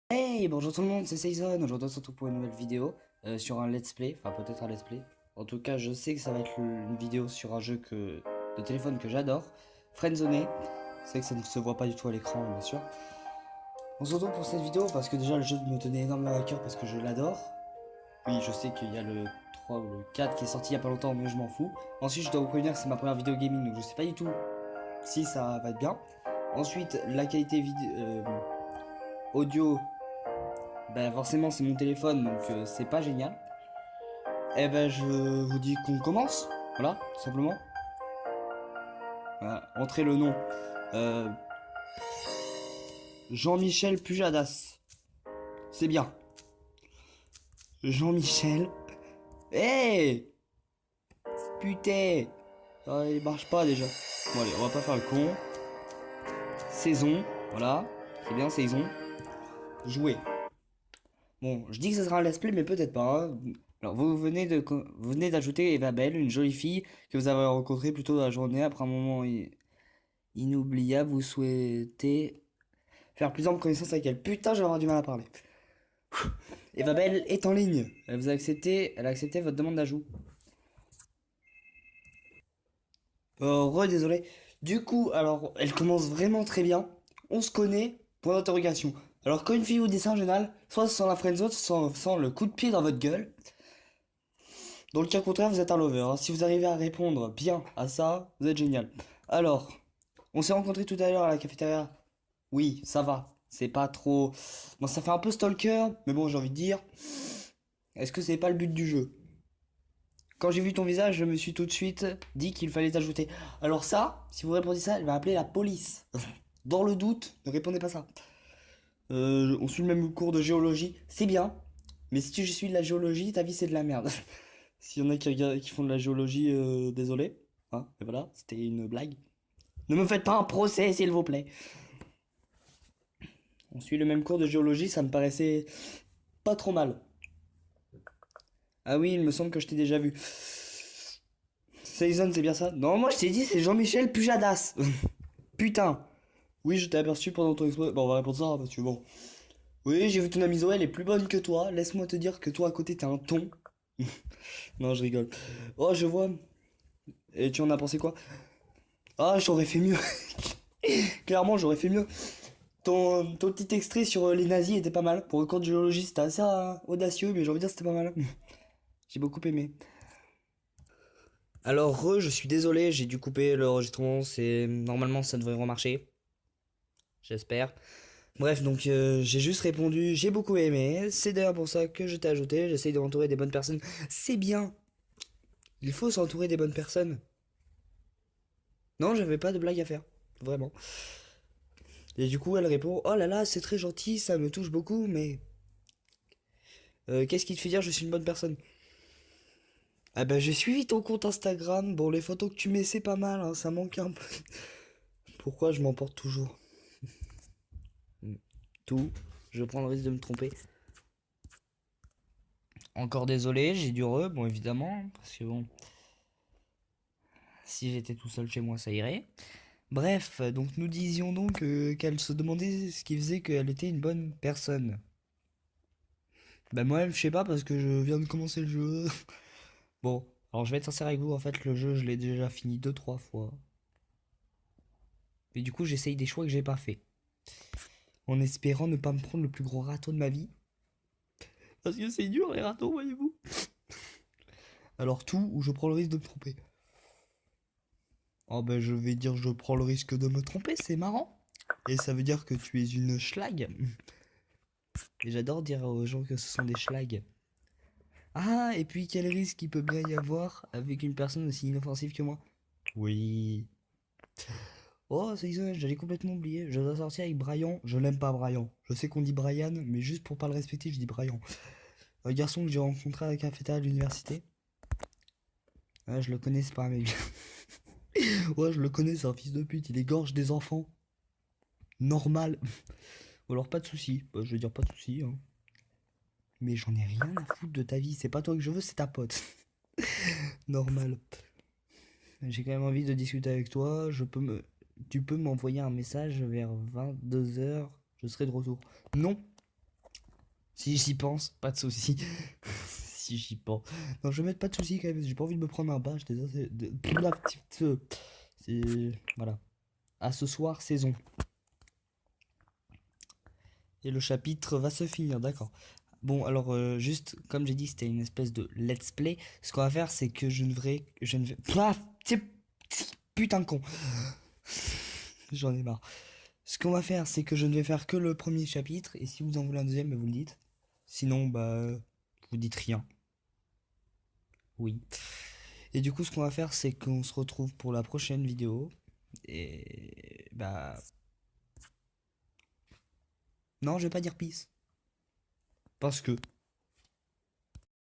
Hey, bonjour tout le monde, c'est Season. Aujourd'hui, on se retrouve pour une nouvelle vidéo sur un let's play, enfin peut-être un let's play. En tout cas, je sais que ça va être une vidéo sur un jeu de téléphone que j'adore, Friendzone. C'est que ça ne se voit pas du tout à l'écran, bien sûr. On se retrouve pour cette vidéo parce que déjà le jeu me tenait énormément à cœur parce que je l'adore. Oui, je sais qu'il y a le 3 ou le 4 qui est sorti il y a pas longtemps, mais je m'en fous. Ensuite, je dois vous prévenir que c'est ma première vidéo gaming, donc je sais pas du tout si ça va être bien. Ensuite, la qualité audio. Ben forcément c'est mon téléphone donc c'est pas génial. Et ben je vous dis qu'on commence. Voilà, tout simplement. Voilà, entrez le nom. Euh, Jean-Michel Pujadas. C'est bien. Jean-Michel. Hey, putain. Il marche pas déjà. Bon allez, on va pas faire le con. Saison. Voilà. C'est bien, saison. Jouer. Bon, je dis que ce sera un let's play, mais peut-être pas, hein. Alors, vous venez d'ajouter Eva Belle, une jolie fille que vous avez rencontrée plus tôt dans la journée après un moment inoubliable. Vous souhaitez faire plus ample connaissance avec elle. Putain, je vais avoir du mal à parler. Eva Belle est en ligne. Elle a accepté votre demande d'ajout. Désolé. Du coup, alors, elle commence vraiment très bien. On se connaît, point d'interrogation. Alors, quand une fille vous dit ça en général, soit sans la friendzone, soit sans le coup de pied dans votre gueule. Dans le cas contraire, vous êtes un lover, hein. Si vous arrivez à répondre bien à ça, vous êtes génial. Alors, on s'est rencontrés tout à l'heure à la cafétéria. Oui, ça va. C'est pas trop. Bon, ça fait un peu stalker, mais bon, j'ai envie de dire. Est-ce que c'est pas le but du jeu? Quand j'ai vu ton visage, je me suis tout de suite dit qu'il fallait t'ajouter. Alors, ça, si vous répondez ça, elle va appeler la police. Dans le doute, ne répondez pas ça. On suit le même cours de géologie, c'est bien. Mais si tu suis de la géologie, ta vie c'est de la merde. S'il y en a qui font de la géologie, désolé. Hein, mais voilà, c'était une blague. Ne me faites pas un procès, s'il vous plaît. On suit le même cours de géologie, ça me paraissait pas trop mal. Ah oui, il me semble que je t'ai déjà vu. Season, c'est bien ça? Non, moi je t'ai dit, c'est Jean-Michel Pujadas. Putain. Oui, je t'ai aperçu pendant ton expo. Bon, on va répondre ça parce que bon. Oui, j'ai vu ton amie Zoé, elle est plus bonne que toi. Laisse-moi te dire que toi à côté, t'es un ton. Non, je rigole. Oh, je vois. Et tu en as pensé quoi? Ah, j'aurais fait mieux. Clairement, j'aurais fait mieux. Ton petit extrait sur les nazis était pas mal. Pour le cours de géologie, c'était assez audacieux, mais j'ai envie de dire c'était pas mal. J'ai beaucoup aimé. Alors, je suis désolé, j'ai dû couper l'enregistrement. Normalement, ça devrait remarcher. J'espère. Bref, donc j'ai juste répondu, j'ai beaucoup aimé. C'est d'ailleurs pour ça que je t'ai ajouté. J'essaye de m'entourer des bonnes personnes. C'est bien. Il faut s'entourer des bonnes personnes. Non, j'avais pas de blague à faire. Vraiment. Et du coup, elle répond, oh là là, c'est très gentil, ça me touche beaucoup, mais qu'est-ce qui te fait dire que je suis une bonne personne? Ah bah j'ai suivi ton compte Instagram. Bon, les photos que tu mets, c'est pas mal, hein, ça manque un peu. Pourquoi je m'emporte toujours? Tout. Je prends le risque de me tromper. Encore désolé, j'ai du bon évidemment, parce que bon, si j'étais tout seul chez moi, ça irait. Bref, donc nous disions donc qu'elle se demandait ce qui faisait qu'elle était une bonne personne. Bah moi-même, je sais pas parce que je viens de commencer le jeu. Bon, alors je vais être sincère avec vous, en fait, le jeu, je l'ai déjà fini deux trois fois. Et du coup, j'essaye des choix que j'ai pas fait. En espérant ne pas me prendre le plus gros râteau de ma vie. Parce que c'est dur les râteaux, voyez-vous. Alors tout, ou je prends le risque de me tromper. Oh ben je vais dire je prends le risque de me tromper, c'est marrant. Et ça veut dire que tu es une schlag. Et j'adore dire aux gens que ce sont des schlags. Ah, et puis quel risque il peut bien y avoir avec une personne aussi inoffensive que moi? Oui. Oh, c'est ça, j'allais complètement oublier. Je dois sortir avec Brian. Je l'aime pas, Brian. Je sais qu'on dit Brian, mais juste pour pas le respecter, je dis Brian. Un garçon que j'ai rencontré à la cafétéria à l'université. Ah, je le connais, c'est pas un mec. Ouais, je le connais, c'est un fils de pute. Il égorge des enfants. Normal. Ou alors pas de soucis. Bah, je veux dire pas de soucis, hein. Mais j'en ai rien à foutre de ta vie. C'est pas toi que je veux, c'est ta pote. Normal. J'ai quand même envie de discuter avec toi. Tu peux m'envoyer un message vers 22 heures. Je serai de retour. Non. Si j'y pense, pas de soucis. Si j'y pense. Non, je vais mettre pas de soucis quand même. J'ai pas envie de me prendre un bain. J'étais la petite. C'est. Voilà. À ce soir, saison. Et le chapitre va se finir, d'accord. Bon, alors, juste, comme j'ai dit, c'était une espèce de let's play. Ce qu'on va faire, c'est que je ne vais. Je ne vais. Paf, putain de con. J'en ai marre. Ce qu'on va faire, c'est que je ne vais faire que le premier chapitre. Et si vous en voulez un deuxième, bah, vous le dites. Sinon, bah. Vous dites rien. Oui. Et du coup, ce qu'on va faire, c'est qu'on se retrouve pour la prochaine vidéo. Et. Bah. Non, je vais pas dire peace. Parce que.